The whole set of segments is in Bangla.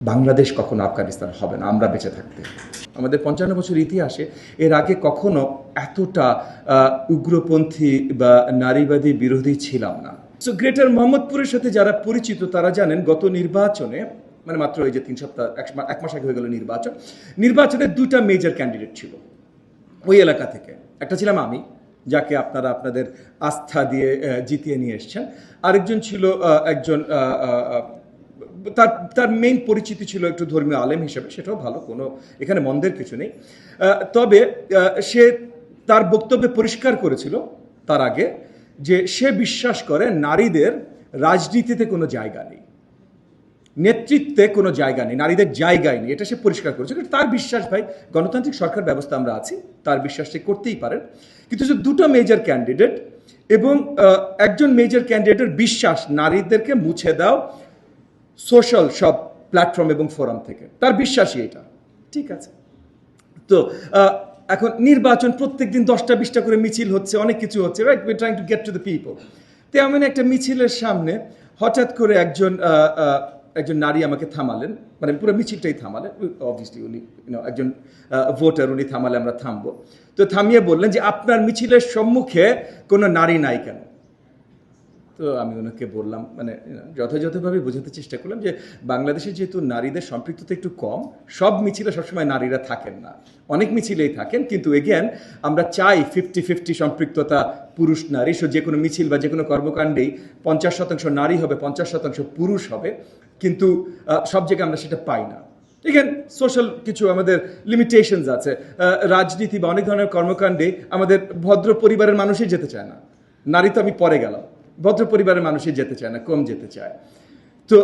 বাংলাদেশ কখনো আফগানিস্তান হবে না আমরা বেঁচে থাকতে। আমাদের ৫৫ বছর ইতিহাসে এর আগে কখনো এতটা উগ্রপন্থী বা নারীবাদী বিরোধী ছিলাম না। সো গ্রেটার মোহাম্মদপুরের সাথে যারা পরিচিত তারা জানেন গত নির্বাচনে মানে মাত্র এই যে ৩ সপ্তাহ এক মাস আগে হয়ে গেল নির্বাচনে দুটা মেজর ক্যান্ডিডেট ছিল ওই এলাকা থেকে। একটা ছিলাম আমি, যাকে আপনারা আপনাদের আস্থা দিয়ে জিতিয়ে নিয়ে এসছেন। আরেকজন ছিল একজন তার মেইন পরিচিতি ছিল একটু ধর্মীয় আলেম হিসেবে, সেটাও ভালো, কোনো এখানে মন্দের কিছু নেই। তবে সে তার বক্তব্যে পরিষ্কার করেছিল তার আগে যে সে বিশ্বাস করে নারীদের রাজনীতিতে কোনো জায়গা নেই, নেতৃত্বে কোনো জায়গা নেই, নারীদের জায়গায় নেই, এটা সে পরিষ্কার করেছে। তার বিশ্বাস, ভাই, গণতান্ত্রিক সরকার ব্যবস্থা আমরা আছি, তার বিশ্বাস সে করতেই পারেন। কিন্তু যে দুটো মেজর ক্যান্ডিডেট এবং একজন মেজর ক্যান্ডিডেটের বিশ্বাস নারীদেরকে মুছে দাও সোশ্যাল সব প্ল্যাটফর্ম এবং ফোরাম থেকে, তার বিশ্বাসই এটা। ঠিক আছে, তো এখন নির্বাচন, প্রত্যেকদিন 10টা-20টা করে মিছিল হচ্ছে, অনেক কিছু হচ্ছে, right? We trying to get to the people. তো এমন একটা মিছিলের সামনে হঠাৎ করে একজন নারী আমাকে থামালেন, মানে পুরো মিছিলটাই থামালেন। অবভিয়াসলি উনি একজন ভোটার, উনি থামালে আমরা থামবো। তো থামিয়ে বললেন যে আপনার মিছিলের সম্মুখে কোনো নারী নাই কেন? তো আমি ওনাকে বললাম, মানে যথাযথভাবে বোঝাতে চেষ্টা করলাম যে বাংলাদেশে যেহেতু নারীদের সম্পৃক্ততা একটু কম, সব মিছিলে সবসময় নারীরা থাকেন না, অনেক মিছিলেই থাকেন, কিন্তু এগেন আমরা চাই 50-50 সম্পৃক্ততা পুরুষ নারী। সো যে কোনো মিছিল বা যে কোনো কর্মকাণ্ডেই 50% নারী হবে, 50% পুরুষ হবে, কিন্তু সব জায়গায় আমরা সেটা পাই না। এগেন সোশ্যাল কিছু আমাদের লিমিটেশনস আছে। রাজনীতি বা অনেক ধরনের কর্মকাণ্ডে আমাদের ভদ্র পরিবারের মানুষই যেতে চায় না, নারী তো আমি পরে গেলাম, ভদ্র পরিবারের মানুষই যেতে চায় না, কম যেতে চায়। তো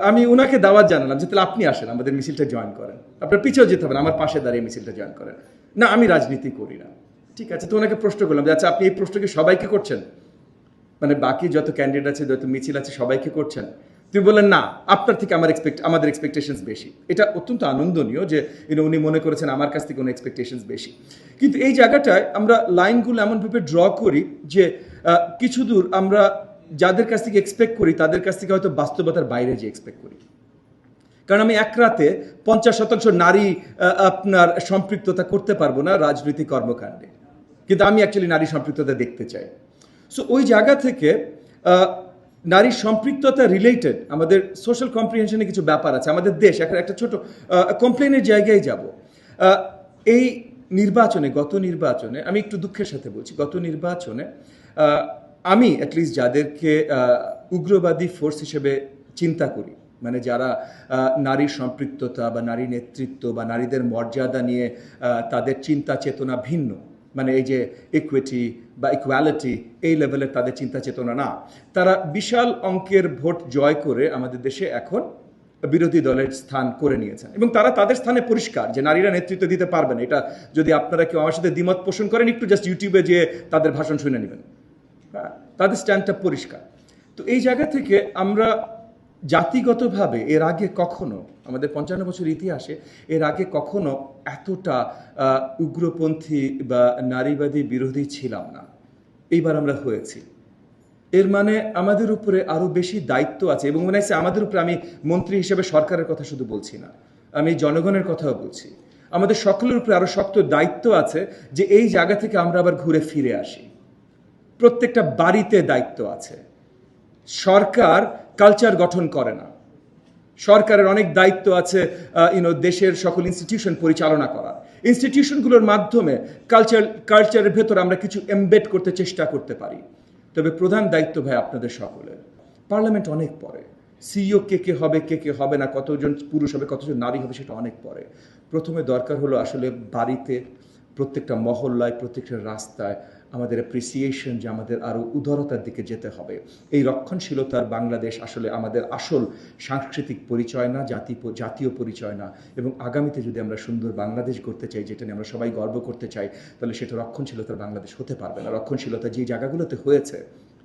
আমি ওনাকে দাওয়াত জানালাম যে তাহলে আপনি আসেন, আমাদের মিছিলটা জয়েন করেন, আপনার পিছেও যেতে হবে না, আমার পাশে দাঁড়িয়ে মিছিলটা জয়েন করেন। না, আমি রাজনীতি করি না। ঠিক আছে, তো ওনাকে প্রশ্ন করলাম যে আচ্ছা আপনি এই প্রশ্নকে সবাইকে করছেন, মানে বাকি যত ক্যান্ডিডেট আছে, যত মিছিল আছে সবাইকে করছেন? তুমি বললেন না, আপনার থেকে আমাদের এক্সপেকটেশনস বেশি। এটা অত্যন্ত আনন্দনীয় যে উনি মনে করেছেন আমার কাছ থেকে কোনো এক্সপেকটেশনস বেশি। কিন্তু এই জায়গাটায় আমরা লাইনগুলো এমনভাবে ড্র করি যে কিছু দূর আমরা যাদের কাছ থেকে এক্সপেক্ট করি তাদের কাছ থেকে হয়তো বাস্তবতার বাইরে যে এক্সপেক্ট করি। কারণ আমি এক রাতে 50% নারী আপনার সম্পৃক্ততা করতে পারবো না রাজনৈতিক কর্মকাণ্ডে, কিন্তু আমি অ্যাকচুয়ালি নারী সম্পৃক্ততা দেখতে চাই। সো ওই জায়গা থেকে নারী সম্পৃক্ততা রিলেটেড আমাদের সোশ্যাল কম্প্রিহেনশনে কিছু ব্যাপার আছে। আমাদের দেশ এখন একটা ছোট কমপ্লেনের জায়গায় যাব। এই গত নির্বাচনে আমি একটু দুঃখের সাথে বলছি, গত নির্বাচনে আমি অ্যাটলিস্ট যাদেরকে উগ্রবাদী ফোর্স হিসেবে চিন্তা করি, মানে যারা নারীর সম্পৃক্ততা বা নারী নেতৃত্ব বা নারীদের মর্যাদা নিয়ে তাদের চিন্তা চেতনা ভিন্ন, মানে এই যে ইকুইটি বা ইকুয়ালিটি, এই লেভেলের তাদের চিন্তা চেতনা না, তারা বিশাল অঙ্কের ভোট জয় করে আমাদের দেশে এখন বিরোধী দলের স্থান করে নিয়েছেন এবং তারা তাদের স্থানে পরিষ্কার যে নারীরা নেতৃত্ব দিতে পারবে না। এটা যদি আপনারা কেউ আমার সাথে দ্বিমত পোষণ করেন, একটু জাস্ট ইউটিউবে যেয়ে তাদের ভাষণ শুনে নেবেন, তাদের স্ট্যান্ডটা পরিষ্কার। তো এই জায়গা থেকে আমরা জাতিগতভাবে এর আগে কখনো, আমাদের ৫৫ বছর ইতিহাসে এর আগে কখনো এতটা উগ্রপন্থী বা নারীবাদী বিরোধী ছিলাম না। এইবার আমরা হয়েছি। এর মানে আমাদের উপরে আরো বেশি দায়িত্ব আছে এবং মনে হচ্ছে আমাদের উপরে, আমি মন্ত্রী হিসেবে সরকারের কথা শুধু বলছি না, আমি জনগণের কথাও বলছি, আমাদের সকলের উপরে আরো শক্ত দায়িত্ব আছে যে এই জায়গা থেকে আমরা আবার ঘুরে ফিরে আসি। প্রত্যেকটা বাড়িতে দায়িত্ব আছে। সরকার কালচার গঠন করে না, সরকারের অনেক দায়িত্ব আছে দেশের সকল ইনস্টিটিউশন পরিচালনা করা। ইনস্টিটিউশনগুলোর মাধ্যমে কালচারের ভেতর আমরা কিছু এমবেড করতে চেষ্টা করতে পারি। তবে প্রধান দায়িত্ব, ভাই, আপনাদের সকলের। পার্লামেন্ট অনেক পরে, সিইও কে হবে না, কতজন পুরুষ হবে কতজন নারী হবে সেটা অনেক পরে। প্রথমে দরকার হলো আসলে বাড়িতে, প্রত্যেকটা মহল্লায়, প্রত্যেকটা রাস্তায় আমাদের অ্যাপ্রিসিয়েশন যে আমাদের আরও উদারতার দিকে যেতে হবে। এই রক্ষণশীলতার বাংলাদেশ আসলে আমাদের আসল সাংস্কৃতিক পরিচয় না, জাতীয় পরিচয় না। এবং আগামীতে যদি আমরা সুন্দর বাংলাদেশ গড়তে চাই, যেটা নিয়ে আমরা সবাই গর্ব করতে চাই, তাহলে সেটা রক্ষণশীলতার বাংলাদেশ হতে পারবে না। রক্ষণশীলতা যে জায়গাগুলোতে হয়েছে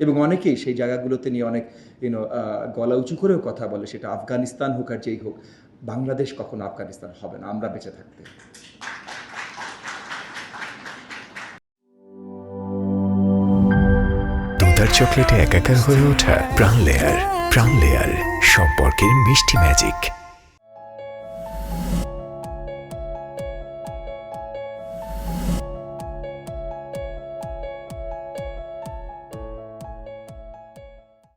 এবং অনেকেই সেই জায়গাগুলোতে নিয়ে অনেক গলা উঁচু করেও কথা বলে, সেটা আফগানিস্তান হোক আর যেই হোক, বাংলাদেশ কখনো আফগানিস্তান হবে না আমরা বেঁচে থাকতে। দুধার চকলেটে একাকার হয়ে ওঠা প্রাণ লেয়ার সম্পর্কের মিষ্টি ম্যাজিক।